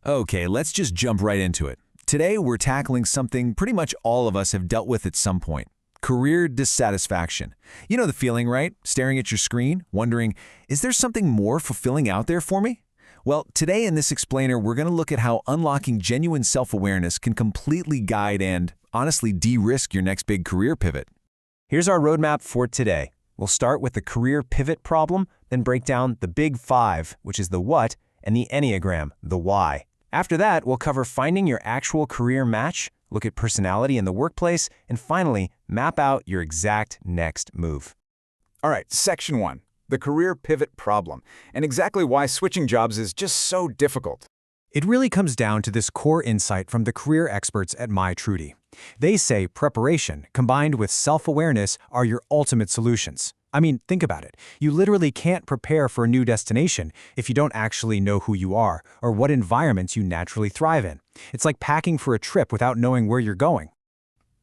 Okay, let's just jump right into it. Today, we're tackling something pretty much all of us have dealt with at some point. Career dissatisfaction. You know the feeling, right? Staring at your screen, wondering, is there something more fulfilling out there for me? Well, today in this explainer, we're going to look at how unlocking genuine self-awareness can completely guide and, honestly, de-risk your next big career pivot. Here's our roadmap for today. We'll start with the career pivot problem, then break down the big five, which is the what, and the Enneagram, the why. After that, we'll cover finding your actual career match, look at personality in the workplace, and finally, map out your exact next move. All right, Section 1, the career pivot problem, and exactly why switching jobs is just so difficult. It really comes down to this core insight from the career experts at MyTrudy. They say preparation combined with self-awareness are your ultimate solutions. I mean, think about it. You literally can't prepare for a new destination if you don't actually know who you are or what environments you naturally thrive in. It's like packing for a trip without knowing where you're going.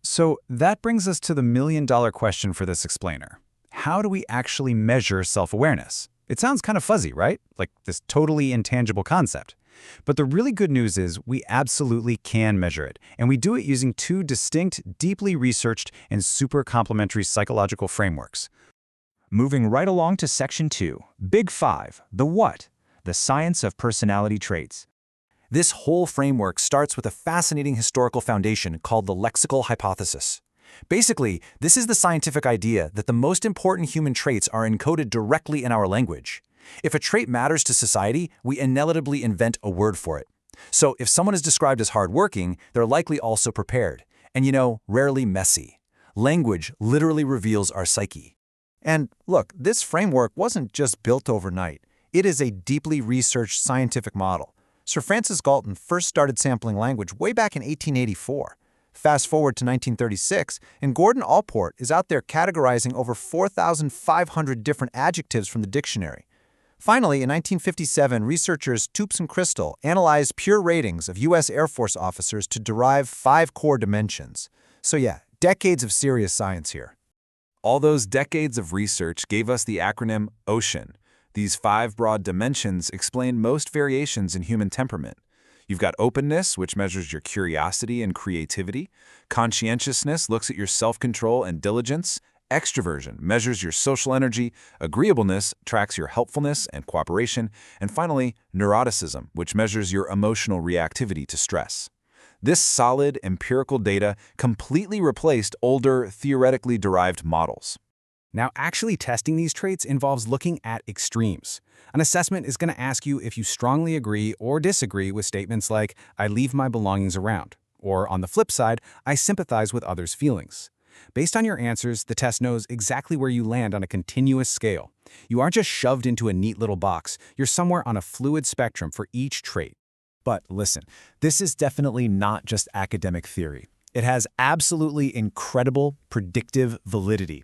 So that brings us to the million-dollar question for this explainer. How do we actually measure self-awareness? It sounds kind of fuzzy, right? Like this totally intangible concept. But the really good news is we absolutely can measure it, and we do it using two distinct, deeply researched, and super complementary psychological frameworks. Moving right along to Section 2, Big Five, the what, the science of personality traits. This whole framework starts with a fascinating historical foundation called the Lexical Hypothesis. Basically, this is the scientific idea that the most important human traits are encoded directly in our language. If a trait matters to society, we inevitably invent a word for it. So if someone is described as hardworking, they're likely also prepared. And rarely messy. Language literally reveals our psyche. And look, this framework wasn't just built overnight. It is a deeply researched scientific model. Sir Francis Galton first started sampling language way back in 1884. Fast forward to 1936, and Gordon Allport is out there categorizing over 4,500 different adjectives from the dictionary. Finally, in 1957, researchers Toops and Crystal analyzed pure ratings of U.S. Air Force officers to derive 5 core dimensions. So yeah, decades of serious science here. All those decades of research gave us the acronym OCEAN. These 5 broad dimensions explain most variations in human temperament. You've got openness, which measures your curiosity and creativity. Conscientiousness looks at your self-control and diligence. Extroversion measures your social energy. Agreeableness tracks your helpfulness and cooperation. And finally, neuroticism, which measures your emotional reactivity to stress. This solid, empirical data completely replaced older, theoretically derived models. Now, actually testing these traits involves looking at extremes. An assessment is going to ask you if you strongly agree or disagree with statements like, I leave my belongings around, or on the flip side, I sympathize with others' feelings. Based on your answers, the test knows exactly where you land on a continuous scale. You aren't just shoved into a neat little box, you're somewhere on a fluid spectrum for each trait. But listen, this is definitely not just academic theory. It has absolutely incredible predictive validity.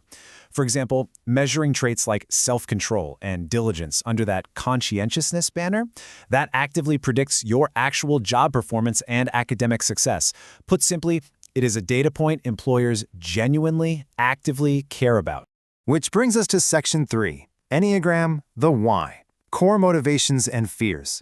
For example, measuring traits like self-control and diligence under that conscientiousness banner, that actively predicts your actual job performance and academic success. Put simply, it is a data point employers genuinely, actively care about. Which brings us to Section 3, Enneagram, the why, core motivations and fears.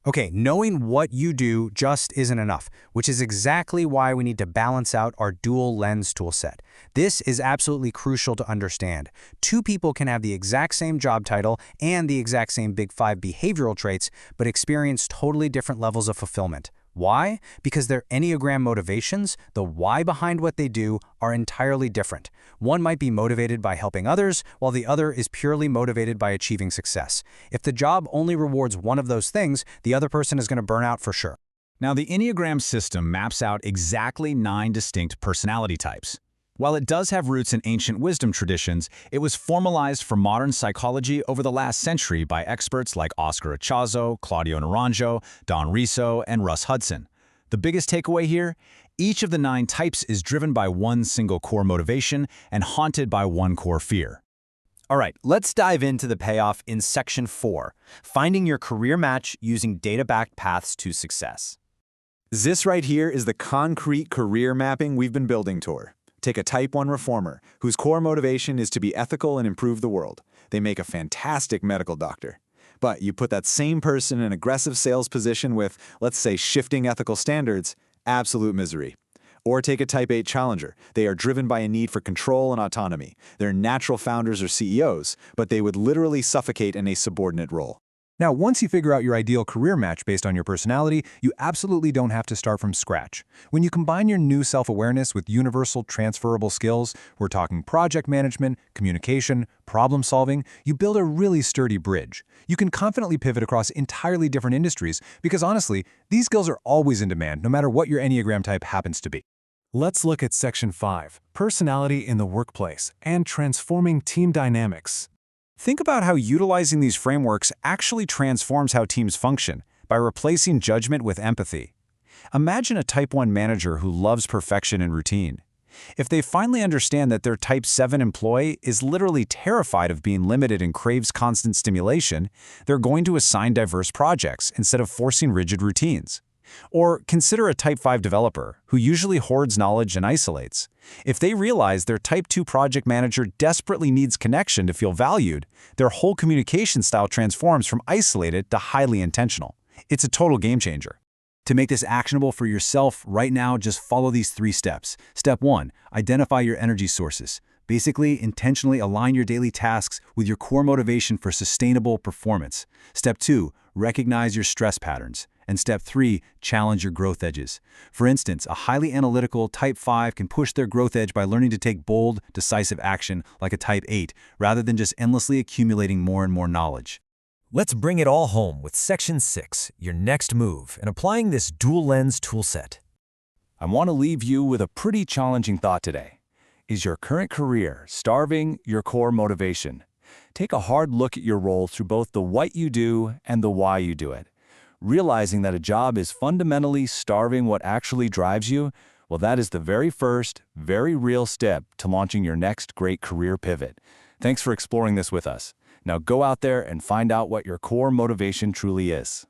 Okay, knowing what you do just isn't enough, which is exactly why we need to balance out our dual lens toolset. This is absolutely crucial to understand. 2 people can have the exact same job title and the exact same Big 5 behavioral traits, but experience totally different levels of fulfillment. Why? Because their Enneagram motivations, the why behind what they do, are entirely different. One might be motivated by helping others, while the other is purely motivated by achieving success. If the job only rewards one of those things, the other person is going to burn out for sure. Now, the Enneagram system maps out exactly 9 distinct personality types. While it does have roots in ancient wisdom traditions, it was formalized for modern psychology over the last century by experts like Oscar Ichazo, Claudio Naranjo, Don Riso, and Russ Hudson. The biggest takeaway here? Each of the 9 types is driven by one single core motivation and haunted by one core fear. All right, let's dive into the payoff in Section 4, finding your career match using data-backed paths to success. This right here is the concrete career mapping we've been building toward. Take a Type 1 reformer, whose core motivation is to be ethical and improve the world. They make a fantastic medical doctor. But you put that same person in an aggressive sales position with, let's say, shifting ethical standards, absolute misery. Or take a Type 8 challenger. They are driven by a need for control and autonomy. They're natural founders or CEOs, but they would literally suffocate in a subordinate role. Now, once you figure out your ideal career match based on your personality, you absolutely don't have to start from scratch. When you combine your new self-awareness with universal transferable skills, we're talking project management, communication, problem solving, you build a really sturdy bridge. You can confidently pivot across entirely different industries because honestly, these skills are always in demand no matter what your Enneagram type happens to be. Let's look at Section 5, Personality in the Workplace and Transforming Team Dynamics. Think about how utilizing these frameworks actually transforms how teams function by replacing judgment with empathy. Imagine a Type 1 manager who loves perfection and routine. If they finally understand that their Type 7 employee is literally terrified of being limited and craves constant stimulation, they're going to assign diverse projects instead of forcing rigid routines. Or consider a Type 5 developer who usually hoards knowledge and isolates. If they realize their Type 2 project manager desperately needs connection to feel valued, their whole communication style transforms from isolated to highly intentional. It's a total game changer. To make this actionable for yourself right now, just follow these 3 steps. Step 1, identify your energy sources. Basically, intentionally align your daily tasks with your core motivation for sustainable performance. Step 2, recognize your stress patterns. And step 3, challenge your growth edges. For instance, a highly analytical Type 5 can push their growth edge by learning to take bold, decisive action like a Type 8, rather than just endlessly accumulating more and more knowledge. Let's bring it all home with Section 6, your next move, and applying this dual lens toolset. I want to leave you with a pretty challenging thought today. Is your current career starving your core motivation? Take a hard look at your role through both the what you do and the why you do it. Realizing that a job is fundamentally starving what actually drives you, well, that is the very first, very real step to launching your next great career pivot. Thanks for exploring this with us. Now go out there and find out what your core motivation truly is.